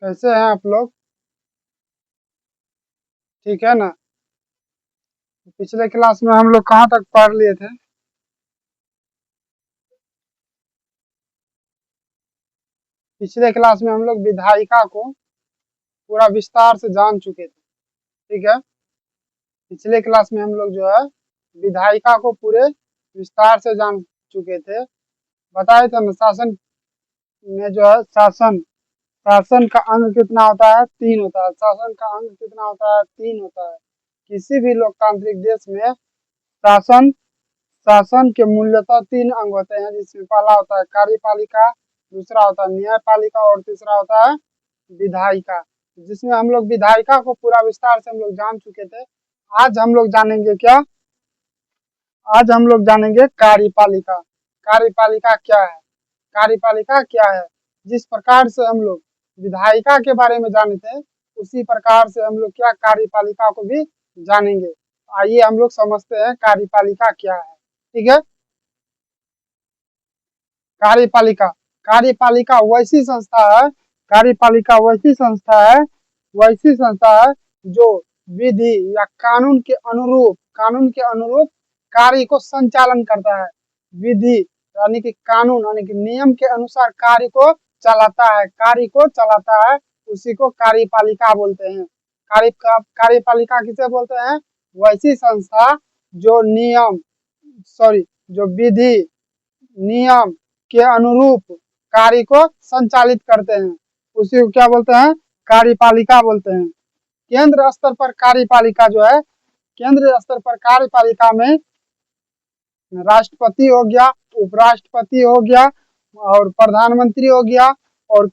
कैसे हैं आप लोग? ठीक है ना? पिछले क्लास में हम लोग कहाँ तक पढ़ लिए थे? पिछले क्लास में हम लोग विधायिका को पूरा विस्तार से जान चुके थे। ठीक है? पिछले क्लास में हम लोग जो है विधायिका को पूरे विस्तार से जान चुके थे। बताए थे ना, शासन में जो है शासन शासन का अंग कितना होता है? 3 होता है। शासन का अंग कितना होता है? 3 होता है। किसी भी लोकतांत्रिक देश में शासन शासन के मूलतः 3 अंग होते हैं, जिसमें पहला होता है कार्यपालिका, दूसरा होता है न्यायपालिका और तीसरा होता है विधायिका। जिसमें हम लोग विधायिका को पूरा विस्तार से हम लोग जान चुके थे। आज हम लोग जानेंगे क्या? आज हम लोग जानेंगे कार्यपालिका। कार्यपालिका क्या है? कार्यपालिका क्या है? जिस प्रकार से हम लोग विधायिका के बारे में जाने थे, उसी प्रकार से हम लोग क्या कार्यपालिका को भी जानेंगे। आइए हम लोग समझते हैं कार्यपालिका क्या है। ठीक है? कार्यपालिका कार्यपालिका वैसी संस्था है कार्यपालिका वैसी संस्था है जो विधि या कानून के अनुरूप कार्य को संचालन करता है। विधि यानी कि कानून यानी कि नियम के अनुसार कार्य को चलाता है, उसी को कार्यपालिका बोलते हैं। कार्यपालिका किसे बोलते हैं? वैसी संस्था जो जो विधि नियम के अनुरूप कार्य को संचालित करते हैं, उसी को क्या बोलते हैं? कार्यपालिका बोलते हैं। केंद्र स्तर पर कार्यपालिका जो है, केंद्र स्तर पर कार्यपालिका में राष्ट्रपति हो गया, उपराष्ट्रपति हो गया और प्रधानमंत्री हो गया और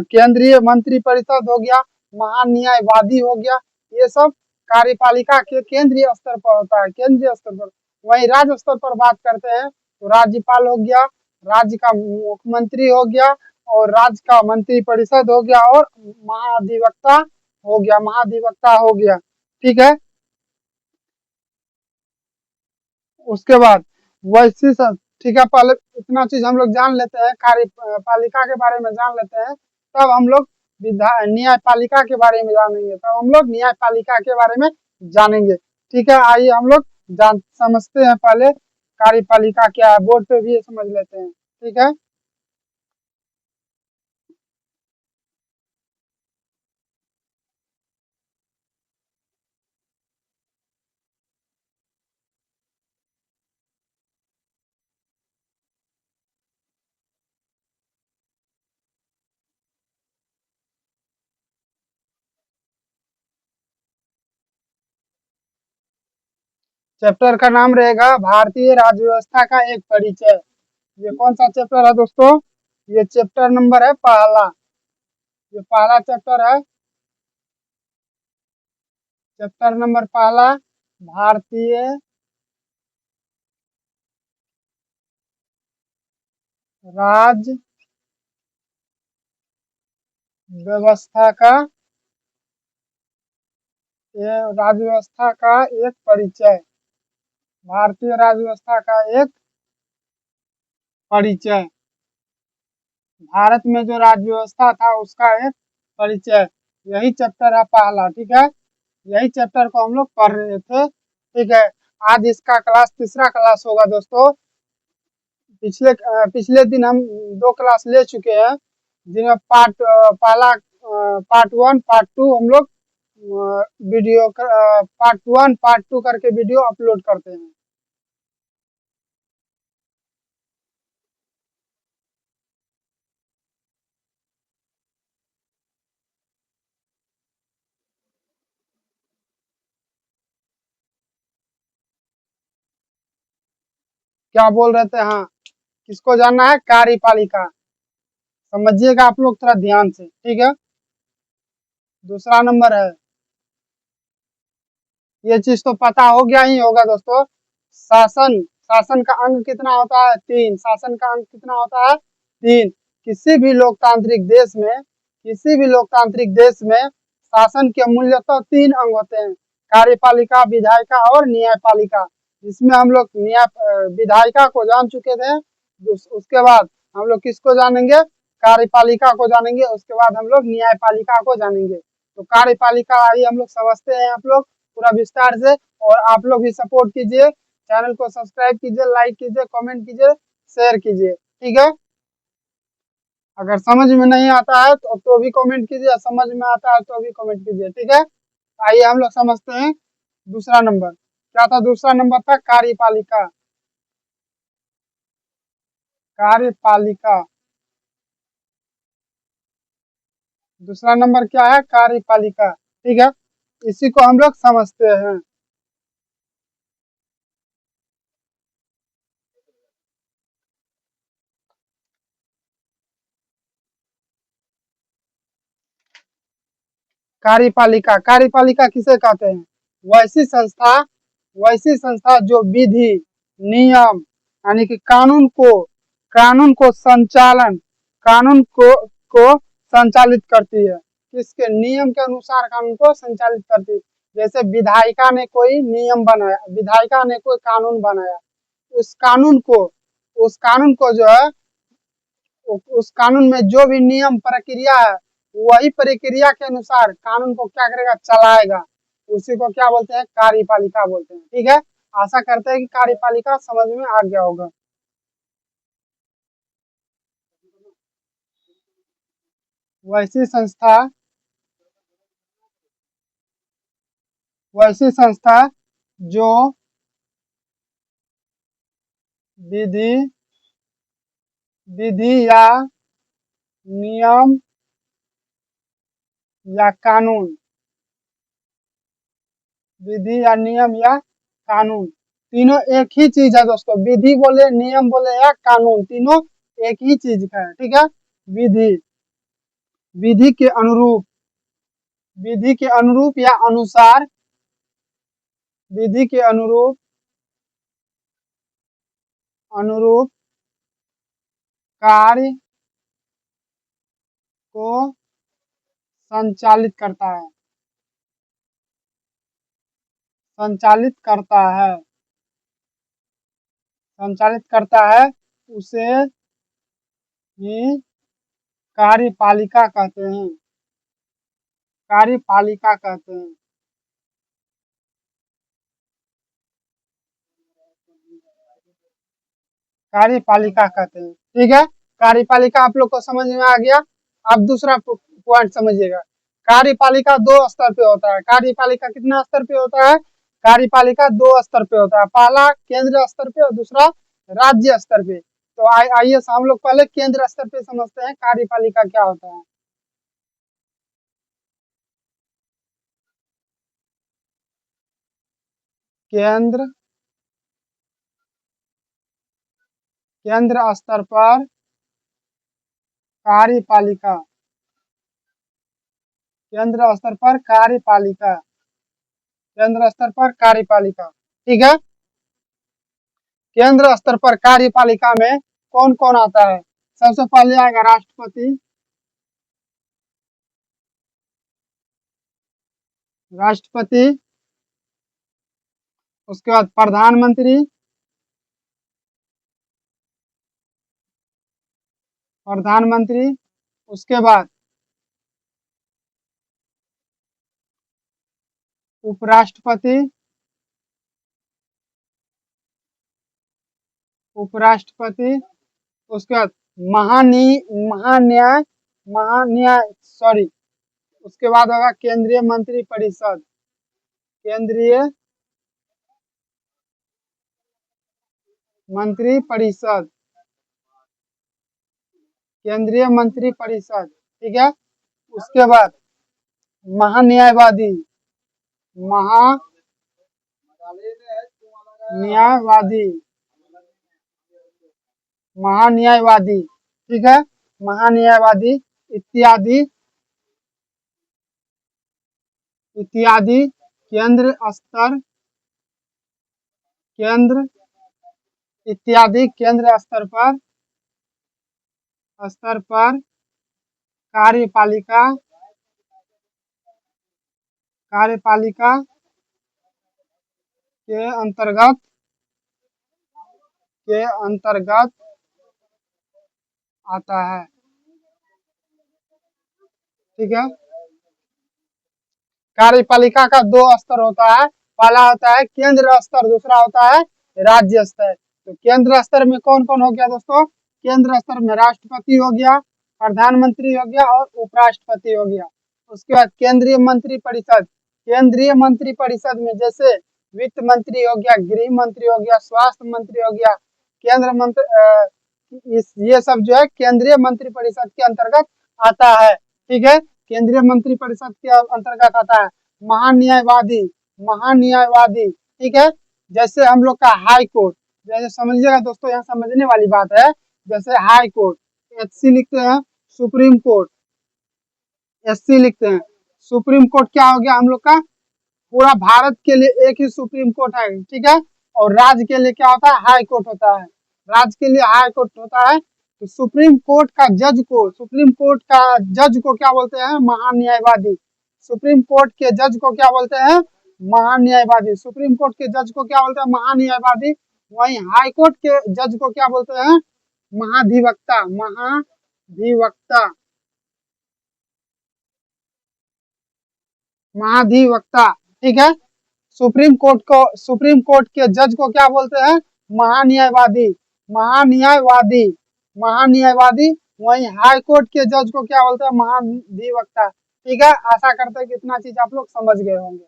केंद्रीय मंत्री परिषद हो गया, महान्यायवादी हो गया। ये सब कार्यपालिका के केंद्रीय स्तर पर होता है, केंद्रीय स्तर पर। वहीं राज्य स्तर पर बात करते हैं तो राज्यपाल हो गया, राज्य का मुख्यमंत्री हो गया और राज्य का मंत्री परिषद हो गया और महाधिवक्ता हो गया। ठीक है? उसके बाद वैसी ठीक है, पहले इतना चीज हम लोग जान लेते हैं, कार्यपालिका के बारे में जान लेते हैं, तब हम लोग न्यायपालिका के बारे में जानेंगे, तब हम लोग न्यायपालिका के बारे में जानेंगे। ठीक है, आइए हम लोग जान समझते हैं पहले कार्यपालिका क्या है। बोर्ड पे भी ये समझ लेते हैं। ठीक है? चैप्टर का नाम रहेगा भारतीय राज्य व्यवस्था का एक परिचय। ये कौन सा चैप्टर है दोस्तों? ये चैप्टर नंबर है पहला। ये पहला चैप्टर है, चैप्टर नंबर पहला, भारतीय राज्य व्यवस्था का राज्य व्यवस्था का एक परिचय। भारतीय राज्य व्यवस्था का एक परिचय। भारत में जो राज्य व्यवस्था था उसका एक परिचय, यही चैप्टर है पहला। ठीक है? यही चैप्टर को हम लोग पढ़ रहे थे। ठीक है? आज इसका क्लास तीसरा क्लास होगा दोस्तों। पिछले दिन हम 2 क्लास ले चुके हैं, जिनमें पार्ट 1 पार्ट 2 हम लोग पार्ट 1 पार्ट 2 करके वीडियो अपलोड करते हैं। क्या बोल रहे थे? हाँ, किसको जानना है? कार्यपालिका। समझिएगा आप लोग थोड़ा ध्यान से। ठीक है? दूसरा नंबर है, ये चीज तो पता हो गया ही होगा दोस्तों, शासन शासन का अंग कितना होता है? 3। शासन का अंग कितना होता है? 3। किसी भी लोकतांत्रिक देश में शासन के मूल्यतः 3 अंग होते हैं, कार्यपालिका, विधायिका और न्यायपालिका। जिसमें हम लोग विधायिका को जान चुके थे। उसके बाद हम लोग किसको जानेंगे? कार्यपालिका को जानेंगे, उसके बाद हम लोग न्यायपालिका को जानेंगे। तो कार्यपालिका आइए हम लोग समझते हैं आप लोग पूरा विस्तार से। और आप लोग भी सपोर्ट कीजिए, चैनल को सब्सक्राइब कीजिए, लाइक कीजिए, कमेंट कीजिए, शेयर कीजिए, ठीक है। अगर समझ में नहीं आता है तो भी कमेंट कीजिए, समझ में आता है तो भी कमेंट कीजिए, ठीक है। आइए हम लोग समझते हैं दूसरा नंबर क्या था। दूसरा नंबर था कार्यपालिका। कार्यपालिका दूसरा नंबर क्या है? कार्यपालिका, ठीक है। इसी को हम लोग समझते हैं। कार्यपालिका, कार्यपालिका किसे कहते हैं? वैसी संस्था, वैसी संस्था जो विधि, नियम यानी कि कानून को संचालन, कानून को संचालित करती है। किसके? नियम के अनुसार कानून को संचालित करती है। जैसे विधायिका ने कोई नियम बनाया, विधायिका ने कोई कानून बनाया, उस कानून को उस कानून को जो है, उस कानून में जो भी नियम प्रक्रिया है, वही प्रक्रिया के अनुसार कानून को क्या करेगा? चलाएगा। उसी को क्या बोलते हैं? कार्यपालिका बोलते हैं, ठीक है। आशा करते हैं कि कार्यपालिका समझ में आ गया होगा। वैसी संस्था, वैसी संस्था जो विधि विधि या नियम या कानून, विधि या नियम या कानून, तीनों एक ही चीज है दोस्तों। विधि बोले, नियम बोले या कानून, तीनों एक ही चीज का है, ठीक है। विधि, विधि के अनुरूप, विधि के अनुरूप या अनुसार, विधि के अनुरूप, अनुरूप कार्य को संचालित करता है, संचालित करता है, संचालित करता है, उसे ही कार्यपालिका कहते हैं, कार्यपालिका कहते हैं। कार्यपालिका कहते हैं, ठीक है। कार्यपालिका आप लोग को समझ में आ गया। अब दूसरा पॉइंट समझिएगा। कार्यपालिका दो स्तर पे होता है। कार्यपालिका कितना स्तर पे होता है? कार्यपालिका दो स्तर पे होता है। पहला केंद्र स्तर पे और दूसरा राज्य स्तर पे। तो आइए हम लोग पहले केंद्र स्तर पे समझते हैं कार्यपालिका क्या होता है। केंद्र, केंद्र स्तर पर कार्यपालिका, केंद्र स्तर पर कार्यपालिका, केंद्र स्तर पर कार्यपालिका, ठीक है। केंद्र स्तर पर कार्यपालिका में कौन कौन आता है? सबसे पहले आएगा राष्ट्रपति, राष्ट्रपति, उसके बाद प्रधानमंत्री, प्रधानमंत्री, उसके बाद उपराष्ट्रपति, उपराष्ट्रपति, उसके बाद महानी महान्याय, महान्याय सॉरी, उसके बाद होगा केंद्रीय मंत्री परिषद, केंद्रीय मंत्री परिषद, केंद्रीय मंत्री परिषद, ठीक है। उसके बाद महान्यायवादी, महान्यायवादी, महान्यायवादी, ठीक है। महान्यायवादी इत्यादि, इत्यादि केंद्र स्तर, केंद्र इत्यादि केंद्र स्तर पर कार्यपालिका, कार्यपालिका के अंतर्गत, के अंतर्गत आता है, ठीक है। कार्यपालिका का दो स्तर होता है, पहला होता है केंद्र स्तर, दूसरा होता है राज्य स्तर। तो केंद्र स्तर में कौन कौन हो गया दोस्तों? केंद्र स्तर में राष्ट्रपति हो गया, प्रधानमंत्री हो गया और उपराष्ट्रपति हो गया। उसके बाद केंद्रीय मंत्री परिषद, केंद्रीय मंत्री परिषद में जैसे वित्त मंत्री हो गया, गृह मंत्री हो गया, स्वास्थ्य मंत्री हो गया, केंद्र मंत्री ये सब जो है केंद्रीय मंत्री परिषद के अंतर्गत आता है। ठीक है, केंद्रीय मंत्री परिषद के अंतर्गत आता है। महान्यायवादी, महान्यायवादी, ठीक है। जैसे हम लोग का हाई कोर्ट, जैसे समझिएगा दोस्तों, यहाँ समझने वाली बात है। जैसे हाई कोर्ट, एचसी लिखते हैं, सुप्रीम कोर्ट एससी लिखते हैं। सुप्रीम कोर्ट क्या हो गया हम लोग का? पूरा भारत के लिए एक ही सुप्रीम कोर्ट है, ठीक है। और राज्य के लिए क्या होता है? हाई कोर्ट होता है। राज्य के लिए हाई कोर्ट होता है। तो सुप्रीम कोर्ट का जज को, सुप्रीम कोर्ट का जज को क्या बोलते हैं? महान्यायवादी। सुप्रीम कोर्ट के जज को क्या बोलते हैं? महान्यायवादी। सुप्रीम कोर्ट के जज को क्या बोलते हैं? महान्यायवादी। वहीं हाई कोर्ट के जज को क्या बोलते हैं? महाधिवक्ता, महाधिवक्ता, महाधिवक्ता, ठीक है। सुप्रीम कोर्ट के जज को क्या बोलते हैं? महान्यायवादी, महान्यायवादी, महान्यायवादी। वहीं हाई कोर्ट के जज को क्या बोलते हैं? महाधिवक्ता। ठीक है, आशा करते हैं कि इतना चीज आप लोग समझ गए होंगे।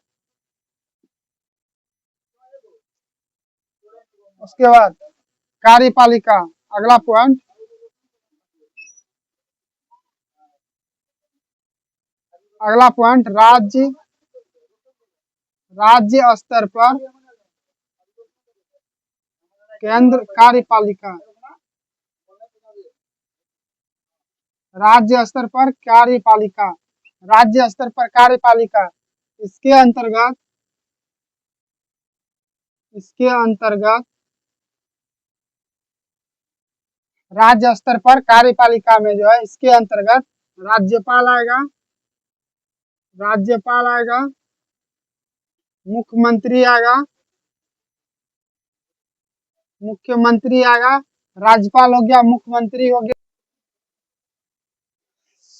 उसके बाद कार्यपालिका, अगला पॉइंट, अगला पॉइंट राज्य, राज्य स्तर पर केंद्र कार्यपालिका, राज्य स्तर पर कार्यपालिका, राज्य स्तर पर कार्यपालिका। इसके अंतर्गत, इसके अंतर्गत राज्य स्तर पर कार्यपालिका में जो है, इसके अंतर्गत राज्यपाल आएगा, राज्यपाल आएगा, मुख्यमंत्री आएगा, मुख्यमंत्री आएगा, राज्यपाल हो गया, मुख्यमंत्री हो गया।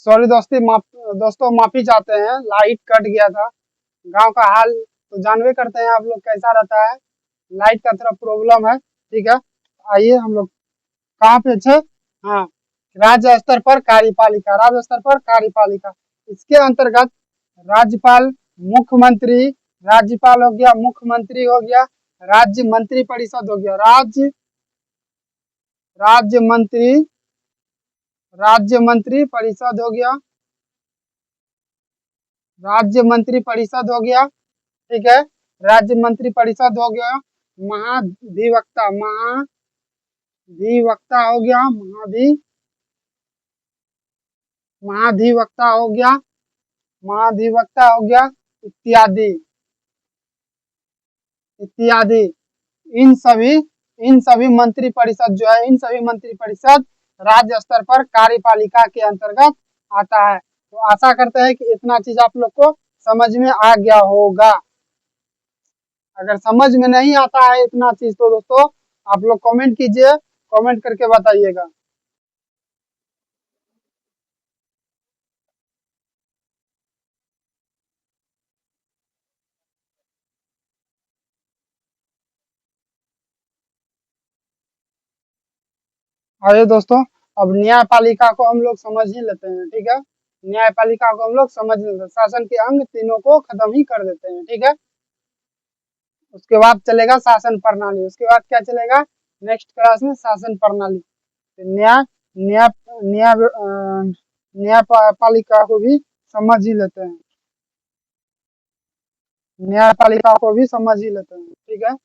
सॉरी दोस्तों माफी चाहते हैं, लाइट कट गया था। गांव का हाल तो जानवे करते हैं आप लोग कैसा रहता है, लाइट का थोड़ा प्रॉब्लम है। ठीक है, आइए हम लोग कहाँ पे थे? हाँ, राज्य स्तर पर कार्यपालिका, राज्य स्तर पर कार्यपालिका। इसके अंतर्गत राज्यपाल, मुख्यमंत्री, राज्यपाल हो गया, मुख्यमंत्री हो गया, राज्य मंत्री परिषद हो गया, राज्य मंत्री, राज्य मंत्री परिषद हो गया, राज्य मंत्री परिषद हो गया। ठीक है, राज्य मंत्री परिषद हो गया। महाधिवक्ता, महाधिवक्ता हो गया, महाधिवक्ता हो गया, महाधिवक्ता हो गया, इत्यादि, इत्यादि। इन सभी मंत्री परिषद जो है, इन सभी मंत्री परिषद राज्य स्तर पर कार्यपालिका के अंतर्गत आता है। तो आशा करते हैं कि इतना चीज आप लोग को समझ में आ गया होगा। अगर समझ में नहीं आता है इतना चीज तो दोस्तों आप लोग कमेंट कीजिए, कमेंट करके बताइएगा। आइए दोस्तों, अब न्यायपालिका को हम लोग समझ ही लेते हैं। ठीक है, न्यायपालिका को हम लोग समझ लेते हैं, शासन के अंग तीनों को खत्म ही कर देते हैं। ठीक है, उसके बाद चलेगा शासन प्रणाली, उसके बाद क्या चलेगा नेक्स्ट क्लास में? शासन प्रणाली। न्याय न्याय न्याय न्यायपालिका को भी समझ ही लेते हैं, न्यायपालिका को भी समझ ही लेते हैं। ठीक है,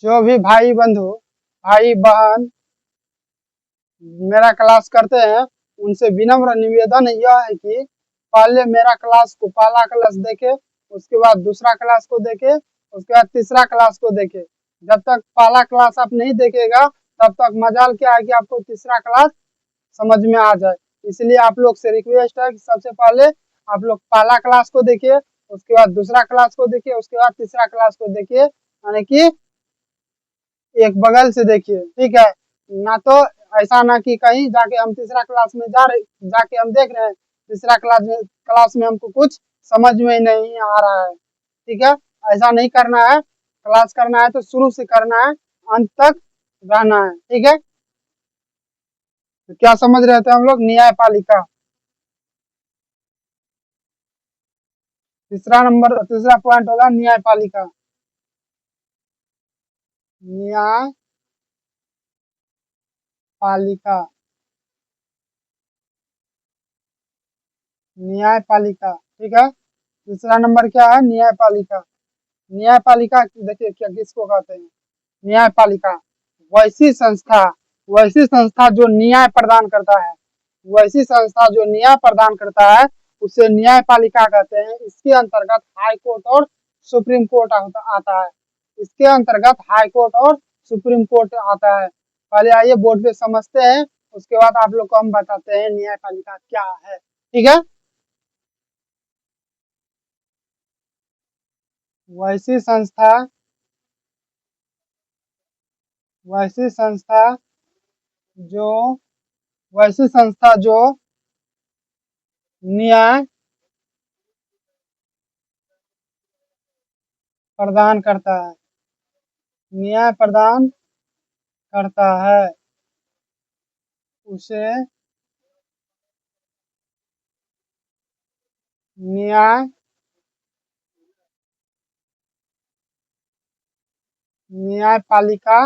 जो भी भाई बंधु, भाई बहन मेरा क्लास करते हैं, उनसे विनम्र निवेदन यह है कि पहले मेरा क्लास को, पहला क्लास देखे, उसके बाद दूसरा क्लास को देखे, उसके बाद तीसरा क्लास को देखे। जब तक पहला क्लास आप नहीं देखेगा तब तक मजाल क्या है कि आपको तीसरा क्लास समझ में आ जाए। इसलिए आप लोग से रिक्वेस्ट है कि सबसे पहले आप लोग पहला क्लास को देखिए, उसके बाद दूसरा क्लास को देखिए, उसके बाद तीसरा क्लास को देखिए, यानी कि एक बगल से देखिए, ठीक है। ना तो ऐसा ना कि कहीं जाके हम तीसरा क्लास में जाके हम देख रहे हैं तीसरा क्लास में हमको कुछ समझ में नहीं आ रहा है, ठीक है। ऐसा नहीं करना है, क्लास करना है तो शुरू से करना है, अंत तक रहना है, ठीक है। तो क्या समझ रहे थे हम लोग? न्यायपालिका। तीसरा पॉइंट होगा न्यायपालिका। न्यायपालिका। न्यायपालिका, ठीक है। तीसरा नंबर क्या है? न्यायपालिका। न्यायपालिका देखिए क्या किसको कहते हैं? न्यायपालिका वैसी संस्था, वैसी संस्था जो न्याय प्रदान करता है, वैसी संस्था जो न्याय प्रदान करता है उसे न्यायपालिका कहते हैं। इसके अंतर्गत हाई कोर्ट और सुप्रीम कोर्ट आता है। इसके अंतर्गत हाई कोर्ट और सुप्रीम कोर्ट आता है। पहले आइए बोर्ड पे समझते हैं, उसके बाद आप लोग को हम बताते हैं न्यायपालिका क्या है, ठीक है। वैसी संस्था, वैसी संस्था जो वैसी संस्था जो न्याय प्रदान करता है, न्याय प्रदान करता है, उसे न्याय न्यायपालिका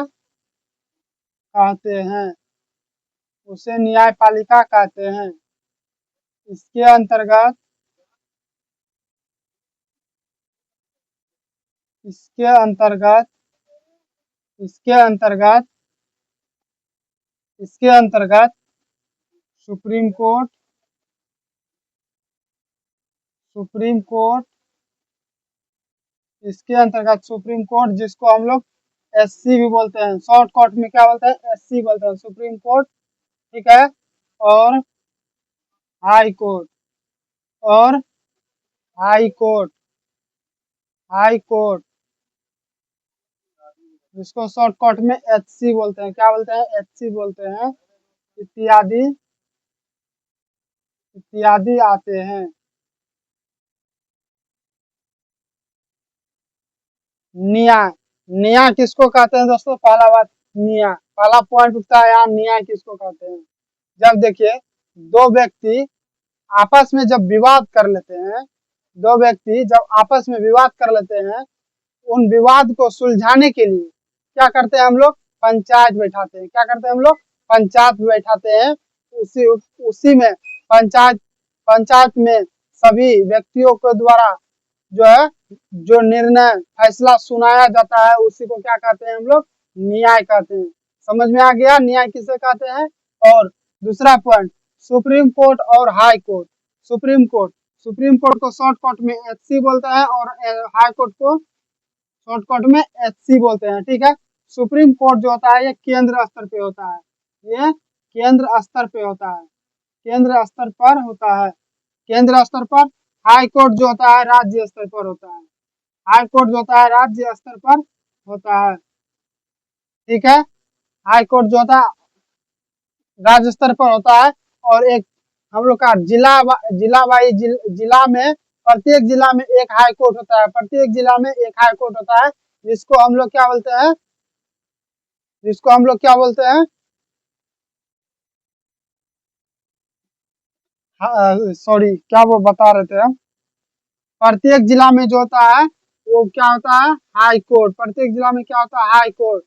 कहते हैं, उसे न्यायपालिका कहते हैं। इसके अंतर्गत इसके अंतर्गत इसके अंतर्गत इसके अंतर्गत सुप्रीम कोर्ट, सुप्रीम कोर्ट इसके अंतर्गत सुप्रीम कोर्ट, जिसको हम लोग एससी भी बोलते हैं, शॉर्ट कोर्ट में क्या बोलते हैं? एससी बोलते हैं, सुप्रीम कोर्ट, ठीक है। और हाई कोर्ट, और हाई कोर्ट, हाई कोर्ट जिसको शॉर्ट कोर्ट में एचसी बोलते हैं, क्या बोलते हैं? एचसी बोलते हैं, इत्यादि इत्यादि आते हैं। न्याय, न्याय किसको कहते हैं दोस्तों? पहला बात, न्याय, पहला पॉइंट उठता है यहाँ, न्याय किसको कहते हैं? जब देखिए दो व्यक्ति आपस में जब विवाद कर लेते हैं, दो व्यक्ति जब आपस में विवाद कर लेते हैं, उन विवाद को सुलझाने के लिए क्या करते हैं हम लोग? पंचायत बैठाते हैं। क्या करते हैं हम लोग? पंचायत बैठाते हैं। उसी उसी में पंचायत पंचायत में सभी व्यक्तियों के द्वारा जो है जो निर्णय फैसला सुनाया जाता है उसी को क्या कहते हैं हम लोग? न्याय कहते हैं। समझ में आ गया न्याय किसे कहते हैं? और दूसरा पॉइंट, सुप्रीम कोर्ट और high court. Supreme court, supreme court को शॉर्ट कोर्ट में एचसी बोलता है और हाई कोर्ट को शॉर्ट कोर्ट में एचसी बोलते हैं, ठीक है। सुप्रीम कोर्ट जो होता है ये केंद्र स्तर पे होता है, ये केंद्र स्तर पे होता है, केंद्र स्तर पर होता है। केंद्र स्तर पर हाई कोर्ट जो होता है राज्य स्तर पर होता है, हाई कोर्ट जो होता है राज्य स्तर पर होता है, ठीक है। हाई कोर्ट जो होता है राज्य स्तर पर होता है। और एक हम लोग का जिला में प्रत्येक जिला में एक हाई कोर्ट होता है, प्रत्येक जिला में एक हाई कोर्ट होता है, जिसको हम लोग क्या बोलते हैं? जिसको हम लोग क्या बोलते हैं? सॉरी, क्या वो बता रहे थे हम? प्रत्येक जिला में जो होता है वो क्या होता है? High court. प्रत्येक जिला में क्या होता है? High court.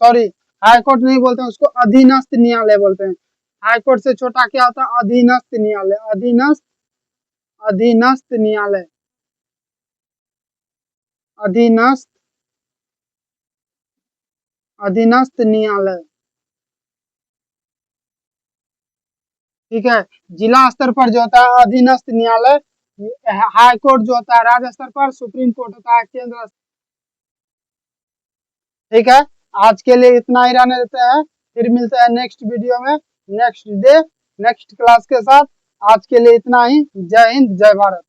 Sorry, high court नहीं बोलते हैं उसको, अधीनस्थ न्यायालय बोलते हैं। हाई कोर्ट से छोटा क्या होता है? अधीनस्थ न्यायालय, अधीनस्थ न्यायालय, अधीनस्थ अधीनस्थ न्यायालय, ठीक है। जिला स्तर पर जो होता है अधीनस्थ न्यायालय, हाई कोर्ट जो होता है राज्य स्तर पर, सुप्रीम कोर्ट होता है केंद्र, ठीक है। आज के लिए इतना ही रहने देते हैं, फिर मिलते हैं नेक्स्ट वीडियो में, नेक्स्ट डे, नेक्स्ट क्लास के साथ। आज के लिए इतना ही। जय हिंद, जय भारत।